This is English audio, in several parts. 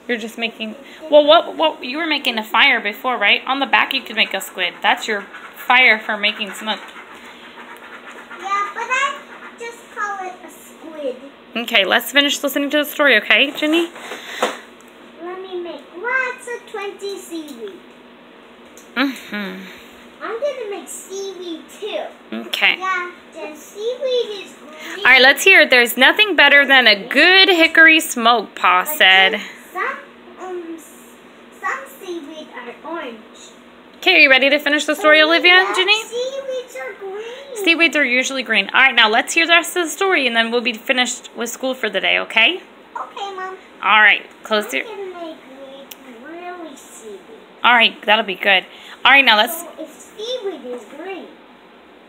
You're just making... Well, what you were making a fire before, right? On the back you could make a squid. That's your fire for making smoke. Yeah, but I just call it a squid. Okay, let's finish listening to the story, okay, Ginny? Let me make lots of 20 seaweed. Mm-hmm. I'm gonna make seaweed too. Okay. Yeah, the seaweed is green. All right, let's hear it. There's nothing better than a good hickory smoke, Pa said. Some seaweed are orange. Okay, are you ready to finish the story, Olivia and Ginny? Seaweeds are green. Seaweeds are usually green. All right, now let's hear the rest of the story, and then we'll be finished with school for the day, okay? Okay, Mom. All right, close your... I'm gonna make really seaweed. All right, that'll be good. All right, now let's... So if seaweed is green.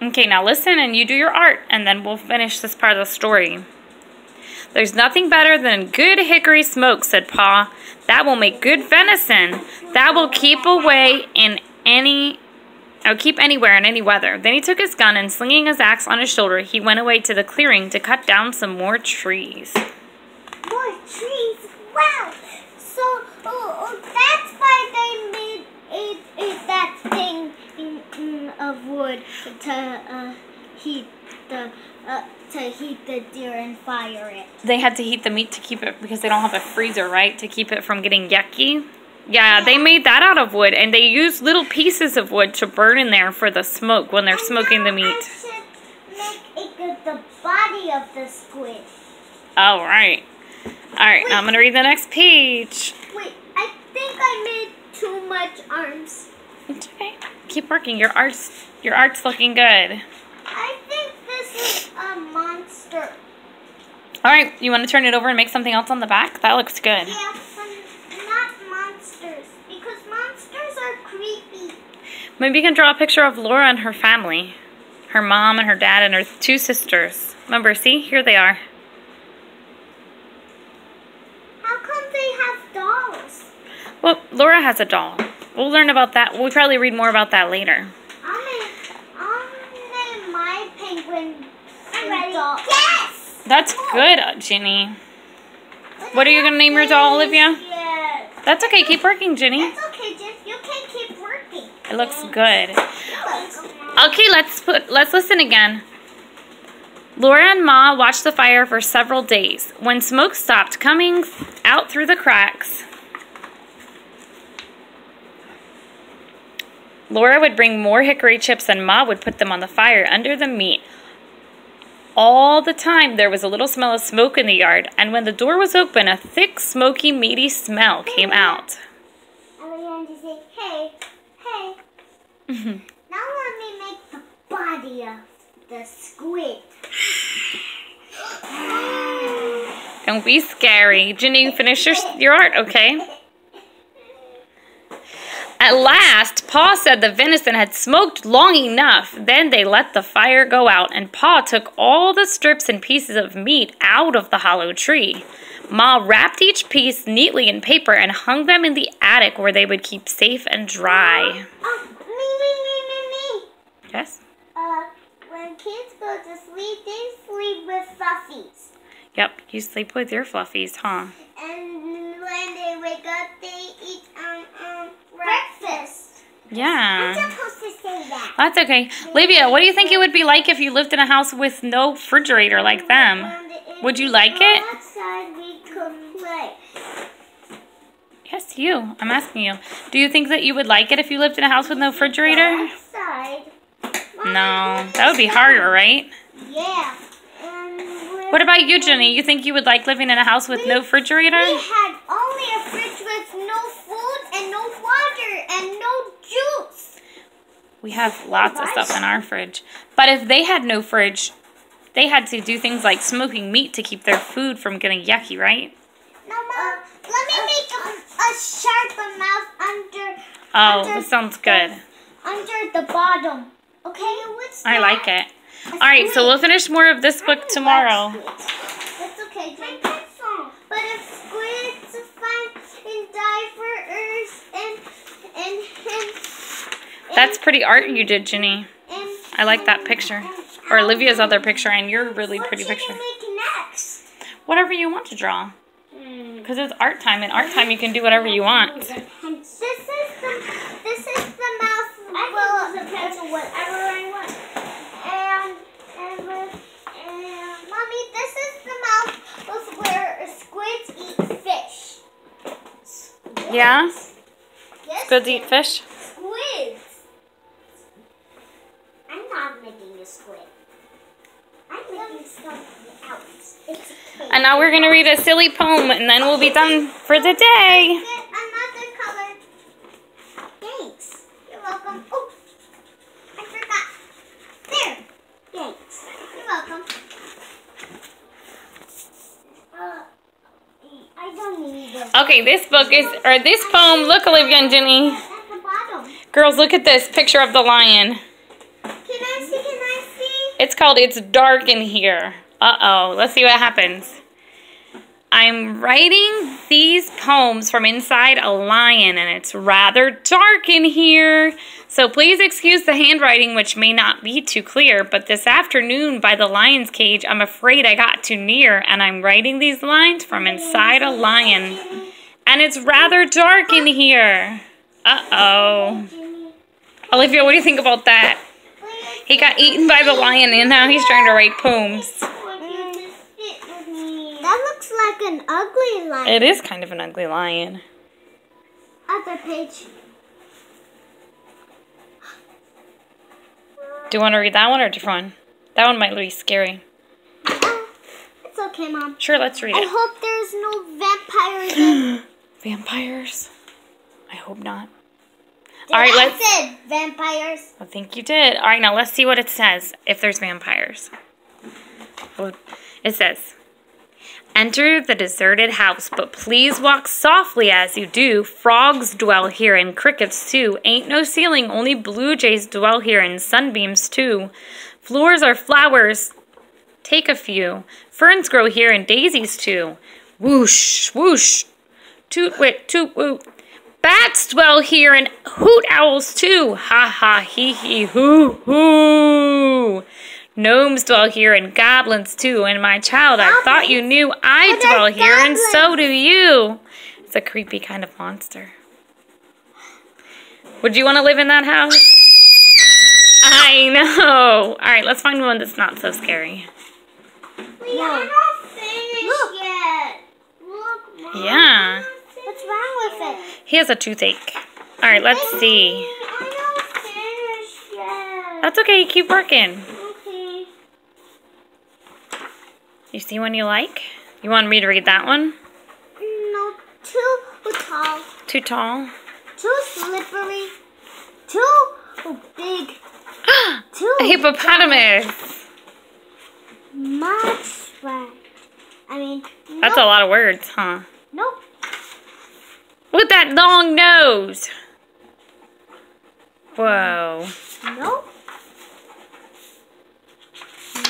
Okay, now listen and you do your art, and then we'll finish this part of the story. There's nothing better than good hickory smoke, said Pa. That will make good venison. That will keep away in keep anywhere in any weather. Then he took his gun and slinging his axe on his shoulder, he went away to the clearing to cut down some more trees. More trees? Wow! So that's why they made that thing of wood to heat the deer and fire it. They had to heat the meat to keep it because they don't have a freezer, right? To keep it from getting yucky. Yeah, they made that out of wood, and they used little pieces of wood to burn in there for the smoke when they're smoking the meat. I should make the body of the squid. All right. All right, now I'm going to read the next page. Wait, I think I made too much arms. It's okay. Keep working. Your art's looking good. I think this is a monster. All right, you want to turn it over and make something else on the back? That looks good. Yeah, but not monsters, because monsters are creepy. Maybe you can draw a picture of Laura and her family. Her mom and her dad and her 2 sisters. Remember, see? Here they are. How come they have dolls? Well, Laura has a doll. We'll learn about that. We'll probably read more about that later. I'll name my penguin doll. Yes! That's good, Ginny. What are you going to name your doll, Olivia? Yes. That's okay. Keep working, Ginny. It's okay, Jen. You can keep working. It looks good. Okay, let's listen again. Laura and Ma watched the fire for several days. When smoke stopped coming out through the cracks, Laura would bring more hickory chips and Ma would put them on the fire under the meat. All the time there was a little smell of smoke in the yard, and when the door was open, a thick, smoky, meaty smell came out. I began to say, hey. Now let me make the body of the squid. Don't be scary. Ginny, finish your art, okay? At last, Pa said the venison had smoked long enough. Then they let the fire go out, and Pa took all the strips and pieces of meat out of the hollow tree. Ma wrapped each piece neatly in paper and hung them in the attic where they would keep safe and dry. Me. Yes? When kids go to sleep, they sleep with fluffies. Yep, you sleep with your fluffies, huh? And when they wake up, they eat breakfast. Yeah. I'm supposed to say that. That's okay. Olivia, what do you think it would be like if you lived in a house with no refrigerator like them? Would you like it? Outside we could play. Yes, you. I'm asking you. Do you think that you would like it if you lived in a house with no refrigerator? Outside. No, that would be harder, right? Yeah. What about you, Jenny? You think you would like living in a house with no refrigerator? We had only a fridge with no food and no water and no juice. We have lots of stuff in our fridge. But if they had no fridge, they had to do things like smoking meat to keep their food from getting yucky, right? No, Mom. Let me make a sharp mouth under. Oh, that sounds good. Under the bottom. Okay, what's that? I like it. All right, so we'll finish more of this book tomorrow. That's okay, Jane. But if squids find and die for Earth and that's pretty art you did, Ginny. I like that picture. Or Olivia's other picture and your really pretty picture. What should you make next? Whatever you want to draw. because it's art time. And art time, you can do whatever you want. This is the mouth. I can use a pencil whatever I want. And Mommy, this is the mouth where squids eat fish. Yeah? Yes. Squids eat fish? Squids. I'm not making a squid. I'm making something else. It's a And now we're going to read a silly poem, and then we'll be done for the day. Get another color. Thanks. You're welcome. Oh, I forgot. There. Thanks. You're welcome. I don't need this. Okay, this poem, look, Olivia and Jenny. At the bottom. Girls, look at this picture of the lion. Can I see? It's called It's Dark in Here. Uh-oh, let's see what happens. I'm writing these poems from inside a lion, and it's rather dark in here. So please excuse the handwriting, which may not be too clear, but this afternoon by the lion's cage, I'm afraid I got too near, and I'm writing these lines from inside a lion. And it's rather dark in here. Uh-oh. Olivia, what do you think about that? He got eaten by the lion, and now he's trying to write poems. That looks like an ugly lion. It is kind of an ugly lion. Other page. Do you want to read that one or a different one? That one might be scary. It's okay, Mom. Sure, let's read I it. hope there's no vampires in. Vampires? I hope not. I said vampires. I think you did. All right, now let's see what it says, if there's vampires. It says, enter the deserted house, but please walk softly as you do. Frogs dwell here and crickets too. Ain't no ceiling, only blue jays dwell here and sunbeams too. Floors are flowers, take a few. Ferns grow here and daisies too. Whoosh, whoosh, toot wit, toot woot. Bats dwell here and hoot owls too. Ha ha, hee hee, hoo hoo. Gnomes dwell here and goblins too. And my child, I thought you knew I dwell here and so do you. It's a creepy kind of monster. Would you want to live in that house? I know. All right, let's find one that's not so scary. We are not finished yet. Look, Mom. Yeah. What's wrong with it? He has a toothache. All right, let's see. I'm not finished yet. That's okay. Keep working. Okay. You see one you like? You want me to read that one? No, too tall. Too tall? Too slippery. Too big. Too A hippopotamus. much red. I mean, That's a lot of words, huh? Nope. With that long nose. Whoa. Nope.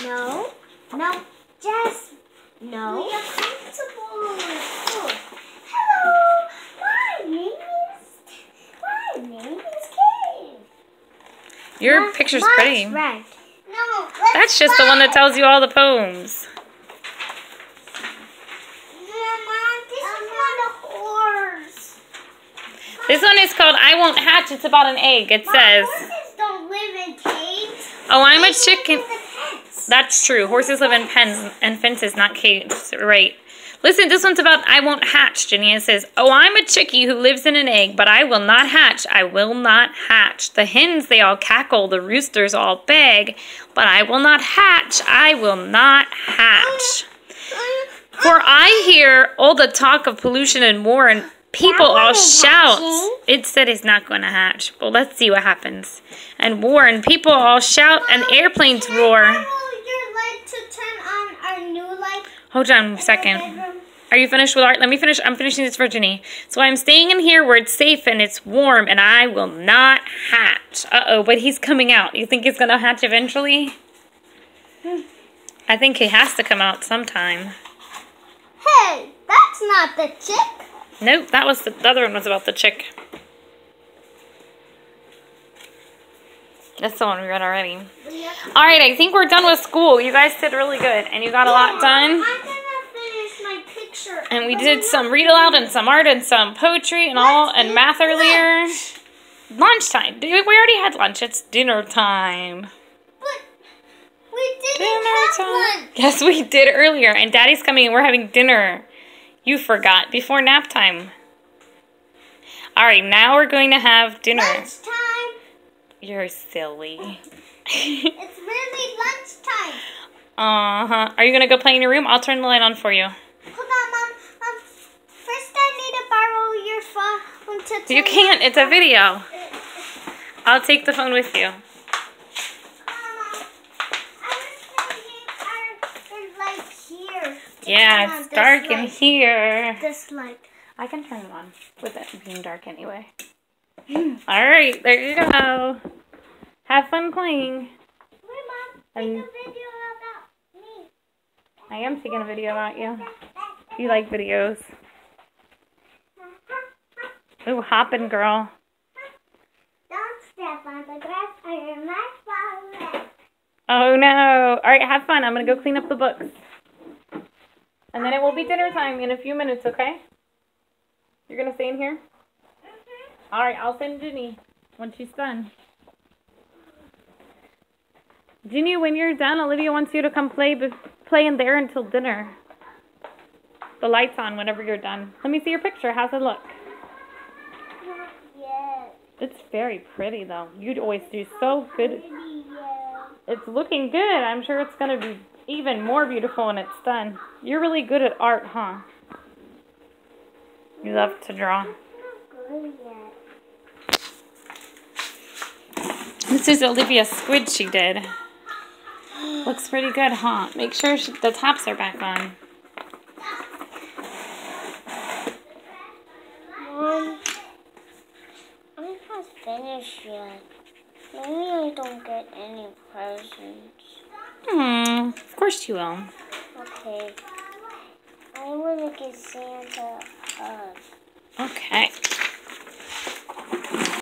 No. No. Just no. We are comfortable. Oh. Hello. My name is Kate. Your picture's pretty. Right. No. That's just the one that tells you all the poems. This one is called I Won't Hatch. It's about an egg. It says, horses don't live in cages. oh, I'm a chicken. That's true. Horses live in pens and fences, not cages. Right. Listen, this one's about I won't hatch, Jenny. It says, oh, I'm a chickie who lives in an egg, but I will not hatch. I will not hatch. The hens, they all cackle. The roosters all beg, but I will not hatch. I will not hatch. For I hear all the talk of pollution and war, and people all shout. It said it's not going to hatch. Well, let's see what happens. And war, and people all shout, and airplanes roar. Your light to turn on our new light. Hold on a second. Are you finished with art? Let me finish. I'm finishing this for Jenny. So I'm staying in here where it's safe and it's warm, and I will not hatch. Uh-oh, but he's coming out. You think he's going to hatch eventually? I think he has to come out sometime. Hey, that's not the chick. Nope, that was the other one was about the chick. That's the one we read already. Alright, I think we're done with school. You guys did really good, and you got a lot done. I'm going to finish my picture And we did some read aloud and some art and some poetry and math earlier. Lunchtime. We already had lunch. It's dinner time. But we didn't have lunch. Yes, we did earlier. And Daddy's coming and we're having dinner. You forgot. Before nap time. Alright, now we're going to have dinner. Lunchtime. You're silly. It's really lunchtime. Uh-huh. Are you going to go play in your room? I'll turn the light on for you. Hold on, Mom. First I need to borrow your phone to You can't. It's a video. I'll take the phone with you. Mom, I was thinking our light here. Yeah, it's dark in here. This light. I can turn it on with it being dark anyway. Alright, there you go. Have fun playing. Wait, Mom. Take a video about me. I am taking a video about you. You like videos. Ooh, hopping girl. Don't step on the grass or you might fall. Oh no. Alright, have fun. I'm going to go clean up the books. And then it will be dinner time in a few minutes, okay? You're going to stay in here? Alright, I'll send Ginny when she's done. Ginny, when you're done, Olivia wants you to come play in there until dinner. The light's on whenever you're done. Let me see your picture. How's it look? Yes. It's very pretty, though. You'd always do so good. Yeah. It's looking good. I'm sure it's going to be even more beautiful when it's done. You're really good at art, huh? You love to draw. Not good yet. This is Olivia's squid she did. Looks pretty good, huh? Make sure the tops are back on. Mom, I'm not finished yet. Maybe I don't get any presents. Of course you will. Okay. I want to get Santa a hug. Okay.